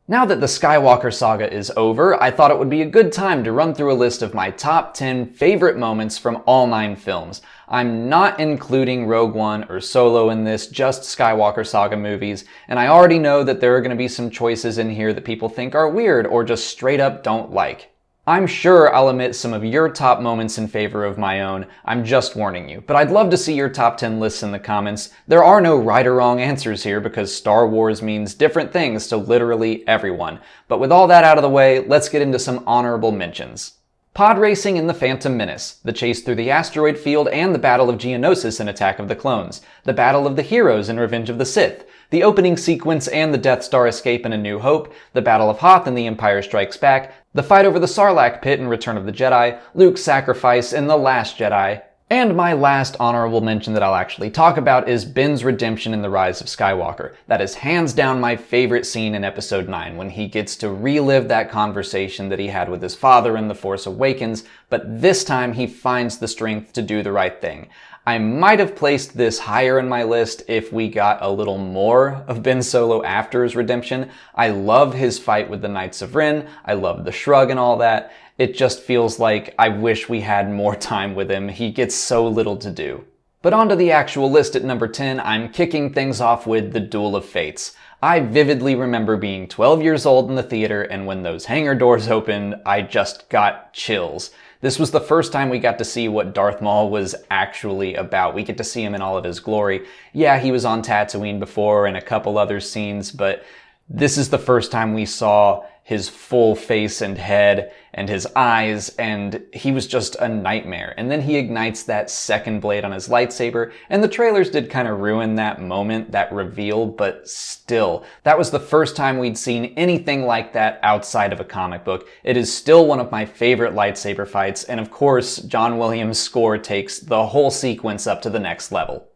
Now that the Skywalker Saga is over, I thought it would be a good time to run through a list of my top 10 favorite moments from all 9 films. I'm not including Rogue One or Solo in this, just Skywalker Saga movies, and I already know that there are going to be some choices in here that people think are weird or just straight up don't like. I'm sure I'll omit some of your top moments in favor of my own, I'm just warning you, but I'd love to see your top 10 lists in the comments. There are no right or wrong answers here because Star Wars means different things to literally everyone. But with all that out of the way, let's get into some honorable mentions. Pod racing in The Phantom Menace, the chase through the asteroid field and the Battle of Geonosis in Attack of the Clones, the Battle of the Heroes in Revenge of the Sith, the opening sequence and the Death Star escape in A New Hope, the Battle of Hoth in The Empire Strikes Back, the fight over the Sarlacc pit in Return of the Jedi, Luke's sacrifice in The Last Jedi, and my last honorable mention that I'll actually talk about is Ben's redemption in The Rise of Skywalker. That is hands down my favorite scene in Episode 9, when he gets to relive that conversation that he had with his father in The Force Awakens, but this time he finds the strength to do the right thing. I might have placed this higher in my list if we got a little more of Ben Solo after his redemption. I love his fight with the Knights of Ren. I love the shrug and all that. It just feels like I wish we had more time with him. He gets so little to do. But onto the actual list at number 10, I'm kicking things off with The Duel of Fates. I vividly remember being 12 years old in the theater, and when those hangar doors opened, I just got chills. This was the first time we got to see what Darth Maul was actually about. We get to see him in all of his glory. Yeah, he was on Tatooine before and a couple other scenes, but this is the first time we saw his full face and head and his eyes, and he was just a nightmare. And then he ignites that second blade on his lightsaber, and the trailers did kind of ruin that moment, that reveal, but still, that was the first time we'd seen anything like that outside of a comic book. It is still one of my favorite lightsaber fights, and of course, John Williams' score takes the whole sequence up to the next level.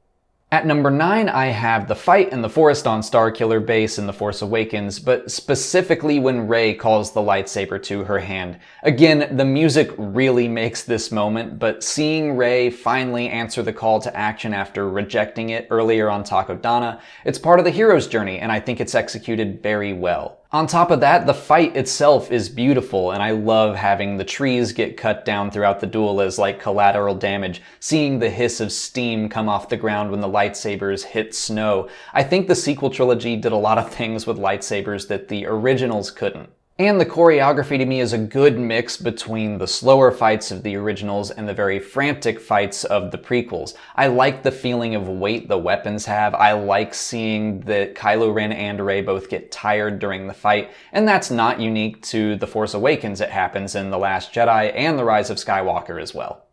At number 9, I have the fight in the forest on Starkiller Base in The Force Awakens, but specifically when Rey calls the lightsaber to her hand. Again, the music really makes this moment, but seeing Rey finally answer the call to action after rejecting it earlier on Takodana, it's part of the hero's journey, and I think it's executed very well. On top of that, the fight itself is beautiful, and I love having the trees get cut down throughout the duel as like collateral damage, seeing the hiss of steam come off the ground when the lightsabers hit snow. I think the sequel trilogy did a lot of things with lightsabers that the originals couldn't. And the choreography to me is a good mix between the slower fights of the originals and the very frantic fights of the prequels. I like the feeling of weight the weapons have. I like seeing that Kylo Ren and Rey both get tired during the fight, and that's not unique to The Force Awakens. It happens in The Last Jedi and The Rise of Skywalker as well.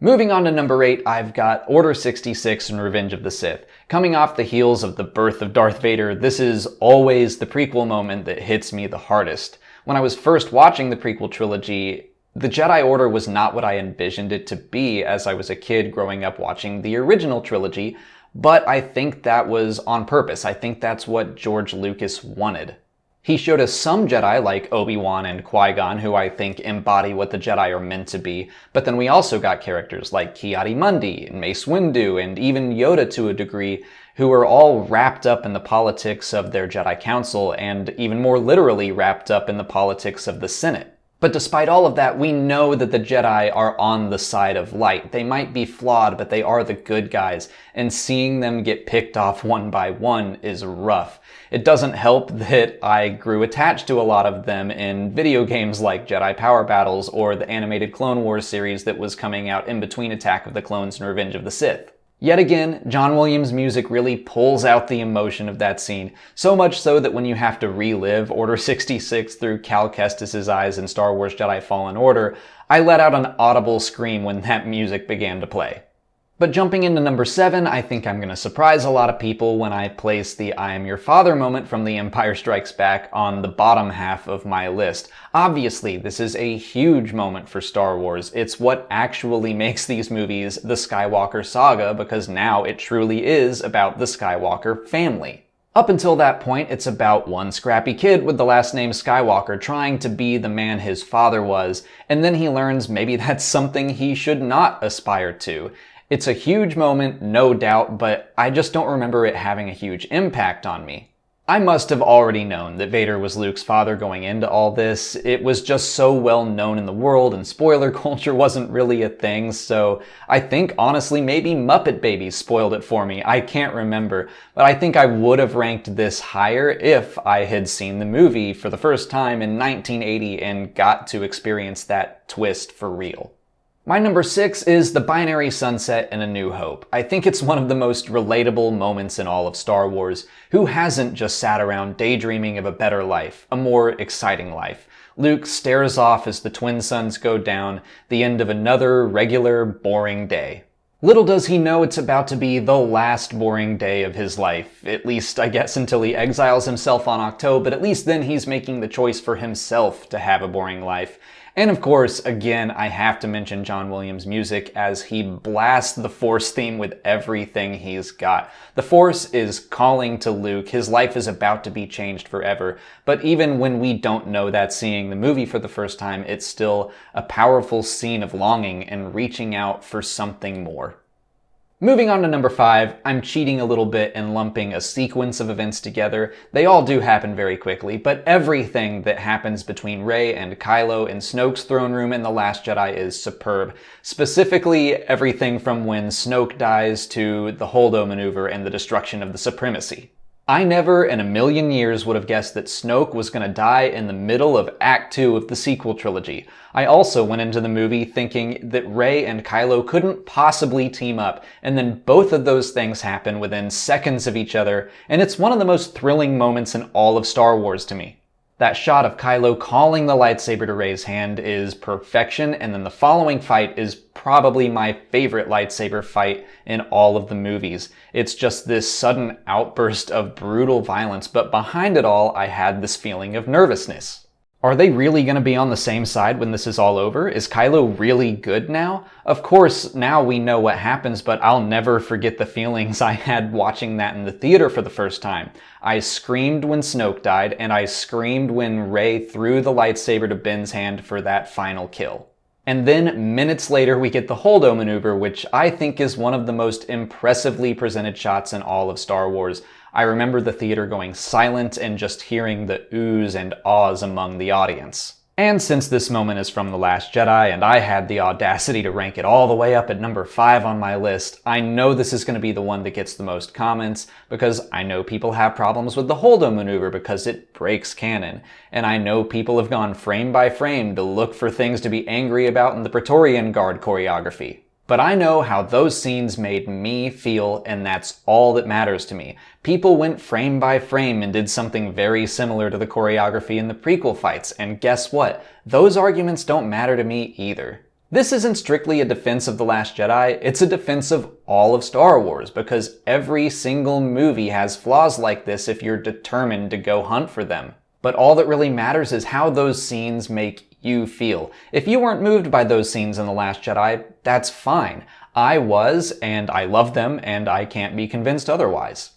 Moving on to number 8, I've got Order 66 and Revenge of the Sith. Coming off the heels of the birth of Darth Vader, this is always the prequel moment that hits me the hardest. When I was first watching the prequel trilogy, the Jedi Order was not what I envisioned it to be as I was a kid growing up watching the original trilogy, but I think that was on purpose. I think that's what George Lucas wanted. He showed us some Jedi like Obi-Wan and Qui-Gon who I think embody what the Jedi are meant to be, but then we also got characters like Ki-Adi-Mundi, Mace Windu, and even Yoda to a degree, who are all wrapped up in the politics of their Jedi Council and even more literally wrapped up in the politics of the Senate. But despite all of that, we know that the Jedi are on the side of light. They might be flawed, but they are the good guys, and seeing them get picked off one by one is rough. It doesn't help that I grew attached to a lot of them in video games like Jedi Power Battles or the animated Clone Wars series that was coming out in between Attack of the Clones and Revenge of the Sith. Yet again, John Williams' music really pulls out the emotion of that scene, so much so that when you have to relive Order 66 through Cal Kestis' eyes in Star Wars Jedi Fallen Order, I let out an audible scream when that music began to play. But jumping into number 7, I think I'm going to surprise a lot of people when I place the I Am Your Father moment from The Empire Strikes Back on the bottom half of my list. Obviously, this is a huge moment for Star Wars. It's what actually makes these movies the Skywalker Saga, because now it truly is about the Skywalker family. Up until that point, it's about one scrappy kid with the last name Skywalker trying to be the man his father was, and then he learns maybe that's something he should not aspire to. It's a huge moment, no doubt, but I just don't remember it having a huge impact on me. I must have already known that Vader was Luke's father going into all this. It was just so well known in the world, and spoiler culture wasn't really a thing, so I think honestly maybe Muppet Babies spoiled it for me. I can't remember, but I think I would have ranked this higher if I had seen the movie for the first time in 1980 and got to experience that twist for real. My number 6 is the binary sunset in A New Hope. I think it's one of the most relatable moments in all of Star Wars. Who hasn't just sat around daydreaming of a better life, a more exciting life? Luke stares off as the twin suns go down, the end of another regular, boring day. Little does he know it's about to be the last boring day of his life, at least I guess until he exiles himself on Ahch-To, but at least then he's making the choice for himself to have a boring life. And of course, again, I have to mention John Williams' music as he blasts the Force theme with everything he's got. The Force is calling to Luke, his life is about to be changed forever, but even when we don't know that seeing the movie for the first time, it's still a powerful scene of longing and reaching out for something more. Moving on to number 5, I'm cheating a little bit and lumping a sequence of events together. They all do happen very quickly, but everything that happens between Rey and Kylo in Snoke's throne room in The Last Jedi is superb. Specifically, everything from when Snoke dies to the Holdo maneuver and the destruction of the Supremacy. I never in a million years would have guessed that Snoke was going to die in the middle of Act 2 of the sequel trilogy. I also went into the movie thinking that Rey and Kylo couldn't possibly team up, and then both of those things happen within seconds of each other, and it's one of the most thrilling moments in all of Star Wars to me. That shot of Kylo calling the lightsaber to Rey's hand is perfection, and then the following fight is probably my favorite lightsaber fight in all of the movies. It's just this sudden outburst of brutal violence, but behind it all, I had this feeling of nervousness. Are they really going to be on the same side when this is all over? Is Kylo really good now? Of course, now we know what happens, but I'll never forget the feelings I had watching that in the theater for the first time. I screamed when Snoke died, and I screamed when Rey threw the lightsaber to Ben's hand for that final kill. And then, minutes later, we get the Holdo maneuver, which I think is one of the most impressively presented shots in all of Star Wars. I remember the theater going silent and just hearing the oohs and ahs among the audience. And since this moment is from The Last Jedi, and I had the audacity to rank it all the way up at number 5 on my list, I know this is going to be the one that gets the most comments, because I know people have problems with the Holdo maneuver because it breaks canon. And I know people have gone frame by frame to look for things to be angry about in the Praetorian Guard choreography. But I know how those scenes made me feel, and that's all that matters to me. People went frame by frame and did something very similar to the choreography in the prequel fights, and guess what? Those arguments don't matter to me either. This isn't strictly a defense of The Last Jedi, it's a defense of all of Star Wars, because every single movie has flaws like this if you're determined to go hunt for them. But all that really matters is how those scenes make you feel. If you weren't moved by those scenes in The Last Jedi, that's fine. I was, and I love them, and I can't be convinced otherwise.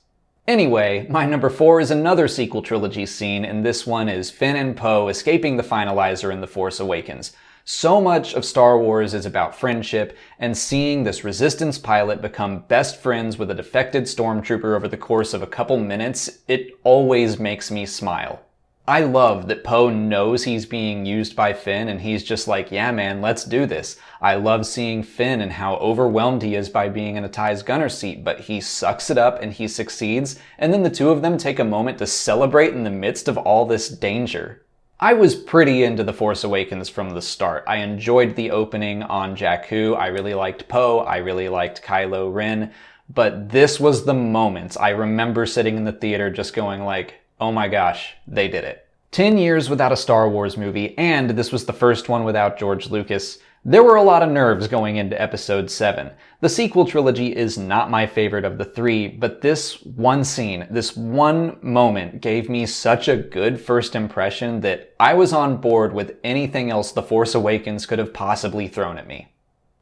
Anyway, my number 4 is another sequel trilogy scene, and this one is Finn and Poe escaping the Finalizer in The Force Awakens. So much of Star Wars is about friendship, and seeing this Resistance pilot become best friends with a defected stormtrooper over the course of a couple minutes, it always makes me smile. I love that Poe knows he's being used by Finn and he's just like, yeah man, let's do this. I love seeing Finn and how overwhelmed he is by being in a TIE's gunner seat, but he sucks it up and he succeeds, and then the two of them take a moment to celebrate in the midst of all this danger. I was pretty into The Force Awakens from the start. I enjoyed the opening on Jakku, I really liked Poe, I really liked Kylo Ren, but this was the moment I remember sitting in the theater just going like, oh my gosh, they did it. 10 years without a Star Wars movie, and this was the first one without George Lucas. There were a lot of nerves going into Episode 7. The sequel trilogy is not my favorite of the 3, but this one scene, this one moment gave me such a good first impression that I was on board with anything else The Force Awakens could have possibly thrown at me.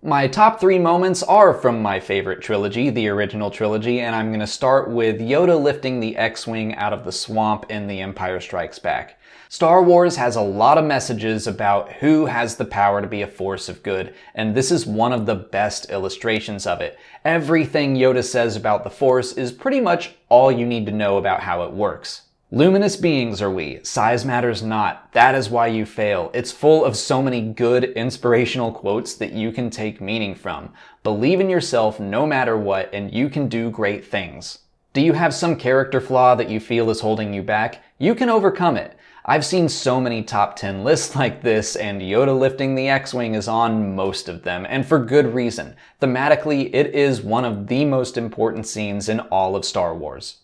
My top 3 moments are from my favorite trilogy, the original trilogy, and I'm going to start with Yoda lifting the X-Wing out of the swamp in The Empire Strikes Back. Star Wars has a lot of messages about who has the power to be a force of good, and this is one of the best illustrations of it. Everything Yoda says about the Force is pretty much all you need to know about how it works. Luminous beings are we, size matters not, that is why you fail. It's full of so many good, inspirational quotes that you can take meaning from. Believe in yourself no matter what, and you can do great things. Do you have some character flaw that you feel is holding you back? You can overcome it. I've seen so many top 10 lists like this, and Yoda lifting the X-Wing is on most of them, and for good reason. Thematically, it is one of the most important scenes in all of Star Wars.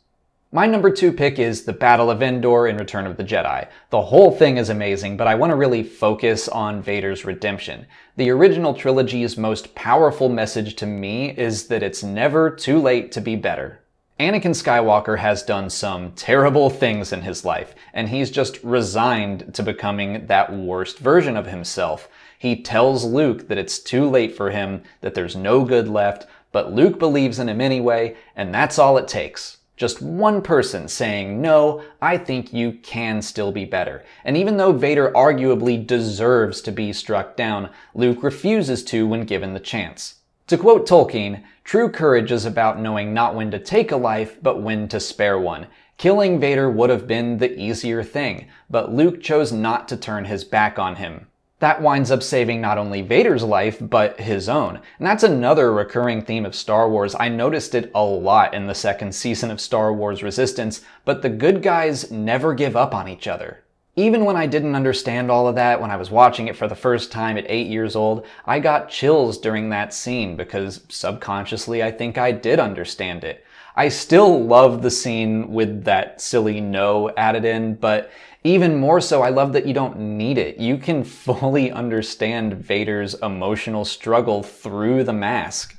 My number 2 pick is the Battle of Endor in Return of the Jedi. The whole thing is amazing, but I want to really focus on Vader's redemption. The original trilogy's most powerful message to me is that it's never too late to be better. Anakin Skywalker has done some terrible things in his life, and he's just resigned to becoming that worst version of himself. He tells Luke that it's too late for him, that there's no good left, but Luke believes in him anyway, and that's all it takes. Just one person saying, no, I think you can still be better. And even though Vader arguably deserves to be struck down, Luke refuses to when given the chance. To quote Tolkien, true courage is about knowing not when to take a life, but when to spare one. Killing Vader would have been the easier thing, but Luke chose not to turn his back on him. That winds up saving not only Vader's life, but his own. And that's another recurring theme of Star Wars. I noticed it a lot in the second season of Star Wars Resistance, but the good guys never give up on each other. Even when I didn't understand all of that, when I was watching it for the first time at 8 years old, I got chills during that scene because subconsciously I think I did understand it. I still love the scene with that silly no added in, but even more so, I love that you don't need it. You can fully understand Vader's emotional struggle through the mask.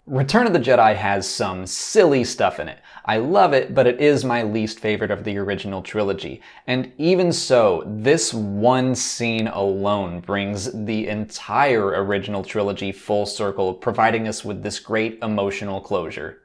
Return of the Jedi has some silly stuff in it. I love it, but it is my least favorite of the original trilogy. And even so, this one scene alone brings the entire original trilogy full circle, providing us with this great emotional closure.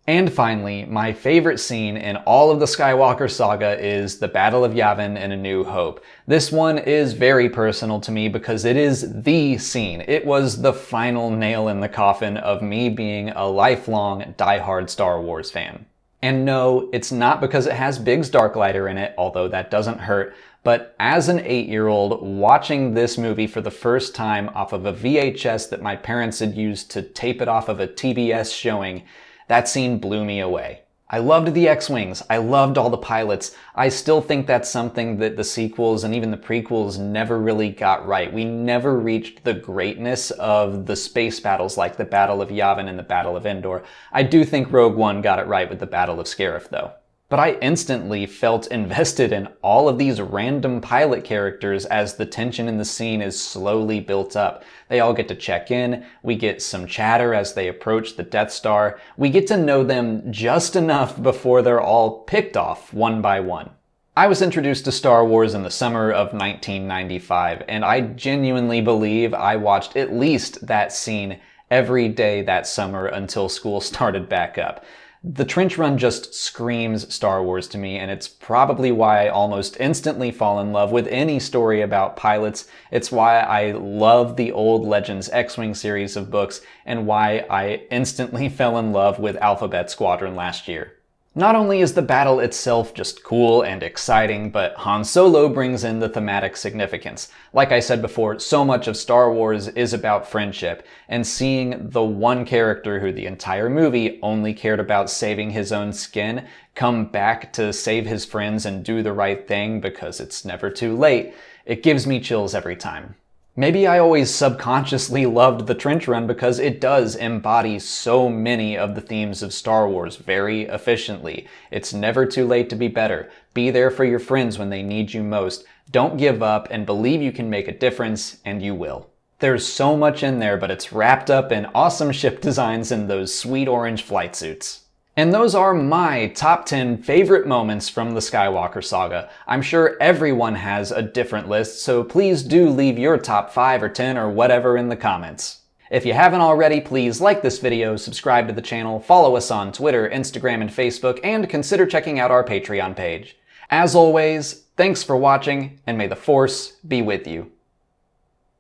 And finally, my favorite scene in all of the Skywalker Saga is the Battle of Yavin in A New Hope. This one is very personal to me because it is the scene. It was the final nail in the coffin of me being a lifelong, diehard Star Wars fan. And no, it's not because it has Biggs Darklighter in it, although that doesn't hurt, but as an 8-year-old, watching this movie for the first time off of a VHS that my parents had used to tape it off of a TBS showing, that scene blew me away. I loved the X-Wings. I loved all the pilots. I still think that's something that the sequels and even the prequels never really got right. We never reached the greatness of the space battles like the Battle of Yavin and the Battle of Endor. I do think Rogue One got it right with the Battle of Scarif, though. But I instantly felt invested in all of these random pilot characters as the tension in the scene is slowly built up. They all get to check in, we get some chatter as they approach the Death Star, we get to know them just enough before they're all picked off one by one. I was introduced to Star Wars in the summer of 1995, and I genuinely believe I watched at least that scene every day that summer until school started back up. The trench run just screams Star Wars to me, and it's probably why I almost instantly fall in love with any story about pilots. It's why I love the old Legends X-Wing series of books, and why I instantly fell in love with Alphabet Squadron last year. Not only is the battle itself just cool and exciting, but Han Solo brings in the thematic significance. Like I said before, so much of Star Wars is about friendship, and seeing the one character who the entire movie only cared about saving his own skin come back to save his friends and do the right thing because it's never too late, it gives me chills every time. Maybe I always subconsciously loved the trench run because it does embody so many of the themes of Star Wars very efficiently. It's never too late to be better. Be there for your friends when they need you most. Don't give up and believe you can make a difference, and you will. There's so much in there, but it's wrapped up in awesome ship designs and those sweet orange flight suits. And those are my top 10 favorite moments from the Skywalker Saga. I'm sure everyone has a different list, so please do leave your top 5 or 10 or whatever in the comments. If you haven't already, please like this video, subscribe to the channel, follow us on Twitter, Instagram, and Facebook, and consider checking out our Patreon page. As always, thanks for watching, and may the Force be with you.